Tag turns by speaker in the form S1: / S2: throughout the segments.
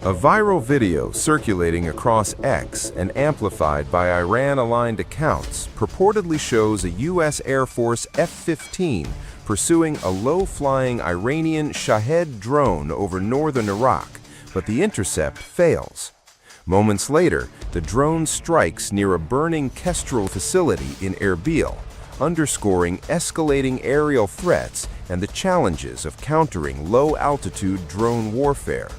S1: A viral video circulating across X and amplified by Iran-aligned accounts purportedly shows a U.S. Air Force F-15 pursuing a low-flying Iranian Shahed drone over northern Iraq, but the intercept fails. Moments later, the drone strikes near a burning Kestrel facility in Erbil, underscoring escalating aerial threats and the challenges of countering low-altitude drone warfare.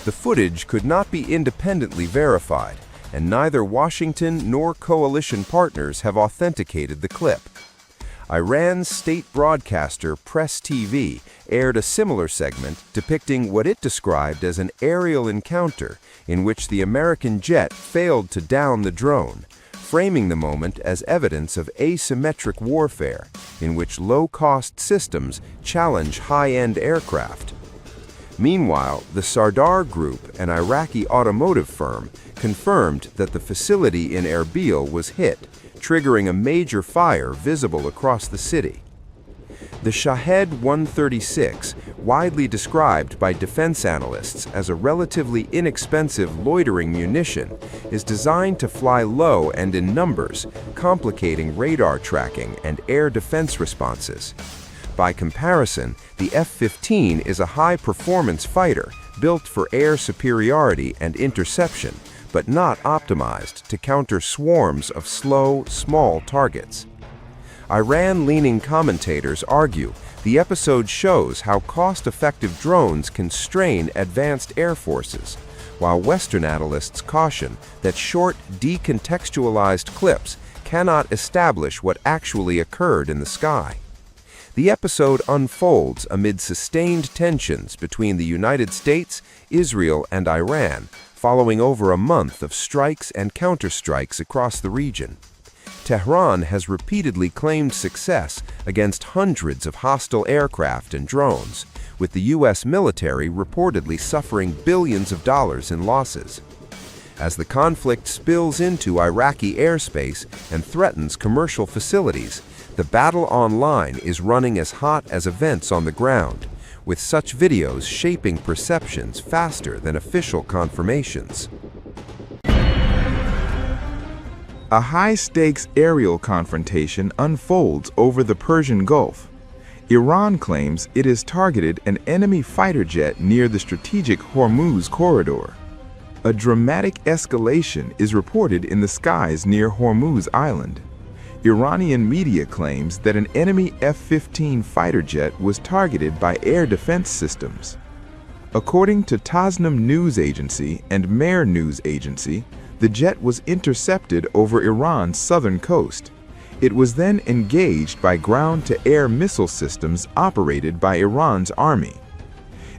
S1: The footage could not be independently verified, and neither Washington nor coalition partners have authenticated the clip. Iran's state broadcaster Press TV aired a similar segment depicting what it described as an aerial encounter in which the American jet failed to down the drone, framing the moment as evidence of asymmetric warfare in which low-cost systems challenge high-end aircraft. Meanwhile, the Sardar Group, an Iraqi automotive firm, confirmed that the facility in Erbil was hit, triggering a major fire visible across the city. The Shahed 136, widely described by defense analysts as a relatively inexpensive loitering munition, is designed to fly low and in numbers, complicating radar tracking and air defense responses. By comparison, the F-15 is a high-performance fighter built for air superiority and interception, but not optimized to counter swarms of slow, small targets. Iran-leaning commentators argue the episode shows how cost-effective drones can strain advanced air forces, while Western analysts caution that short, decontextualized clips cannot establish what actually occurred in the sky. The episode unfolds amid sustained tensions between the United States, Israel, and Iran, following over a month of strikes and counterstrikes across the region. Tehran has repeatedly claimed success against hundreds of hostile aircraft and drones, with the U.S. military reportedly suffering billions of dollars in losses. As the conflict spills into Iraqi airspace and threatens commercial facilities, the battle online is running as hot as events on the ground, with such videos shaping perceptions faster than official confirmations.
S2: A high-stakes aerial confrontation unfolds over the Persian Gulf. Iran claims it has targeted an enemy fighter jet near the strategic Hormuz corridor. A dramatic escalation is reported in the skies near Hormuz Island. Iranian media claims that an enemy F-15 fighter jet was targeted by air defense systems. According to Tasnim News Agency and Mehr News Agency, the jet was intercepted over Iran's southern coast. It was then engaged by ground-to-air missile systems operated by Iran's army.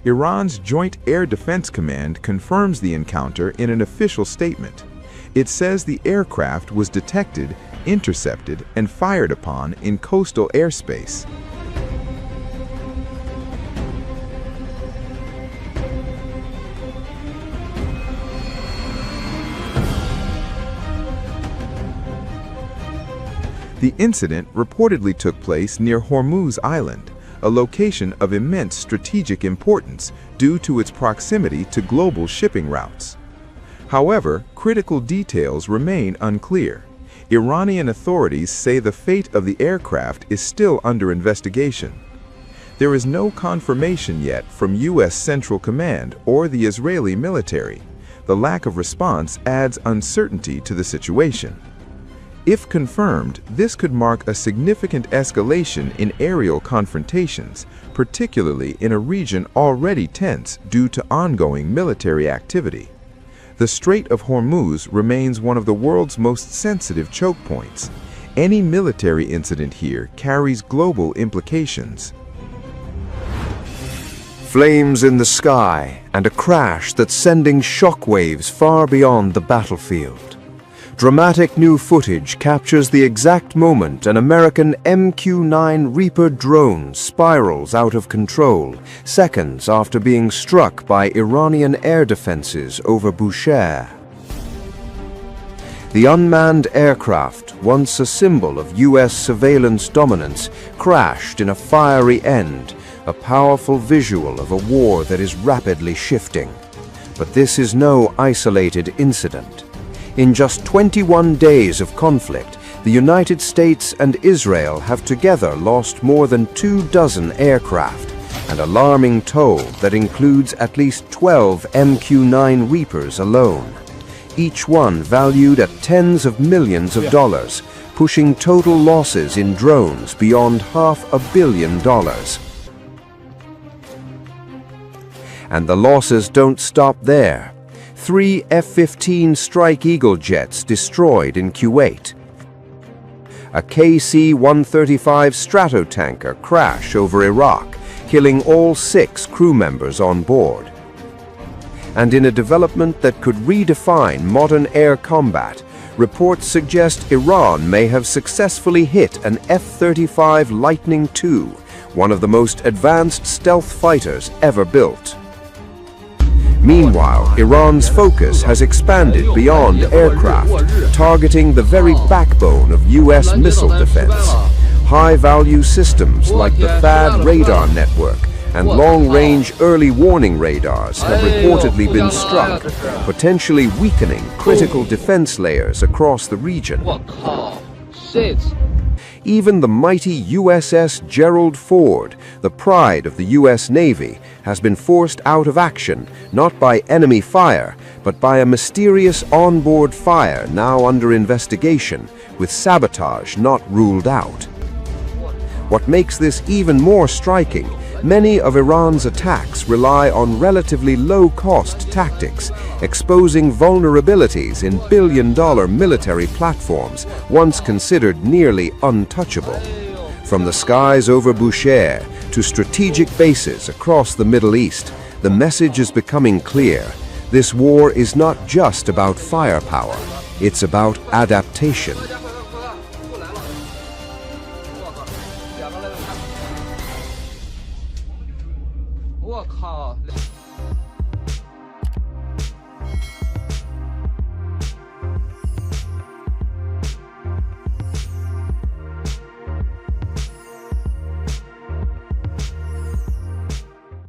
S2: Iran's Joint Air Defense Command confirms the encounter in an official statement. It says the aircraft was detected, intercepted, and fired upon in coastal airspace. The incident reportedly took place near Hormuz Island, a location of immense strategic importance due to its proximity to global shipping routes. However, critical details remain unclear. Iranian authorities say the fate of the aircraft is still under investigation. There is no confirmation yet from U.S. Central Command or the Israeli military. The lack of response adds uncertainty to the situation. If confirmed, this could mark a significant escalation in aerial confrontations, particularly in a region already tense due to ongoing military activity. The Strait of Hormuz remains one of the world's most sensitive choke points. Any military incident here carries global implications.
S1: Flames in the sky and a crash that's sending shockwaves far beyond the battlefield. Dramatic new footage captures the exact moment an American MQ-9 Reaper drone spirals out of control, seconds after being struck by Iranian air defenses over Bushehr.
S3: The unmanned aircraft, once a symbol of U.S. surveillance dominance, crashed in a fiery end, a powerful visual of a war that is rapidly shifting. But this is no isolated incident. In just 21 days of conflict, the United States and Israel have together lost more than 24 aircraft, an alarming toll that includes at least 12 MQ-9 Reapers alone, each one valued at tens of millions of dollars, pushing total losses in drones beyond $500 million. And the losses don't stop there. 3 F-15 Strike Eagle jets destroyed in Kuwait. A KC-135 Stratotanker crash over Iraq, killing all 6 crew members on board. And in a development that could redefine modern air combat, reports suggest Iran may have successfully hit an F-35 Lightning II, one of the most advanced stealth fighters ever built. Meanwhile, Iran's focus has expanded beyond aircraft, targeting the very backbone of U.S. missile defense. High-value systems like the THAAD radar network and long-range early warning radars have reportedly been struck, potentially weakening critical defense layers across the region. Even the mighty USS Gerald Ford, the pride of the U.S. Navy, has been forced out of action, not by enemy fire, but by a mysterious onboard fire now under investigation, with sabotage not ruled out. What makes this even more striking, many of Iran's attacks rely on relatively low-cost tactics, exposing vulnerabilities in billion-dollar military platforms once considered nearly untouchable. From the skies over Bushehr to strategic bases across the Middle East, the message is becoming clear. This war is not just about firepower, it's about adaptation.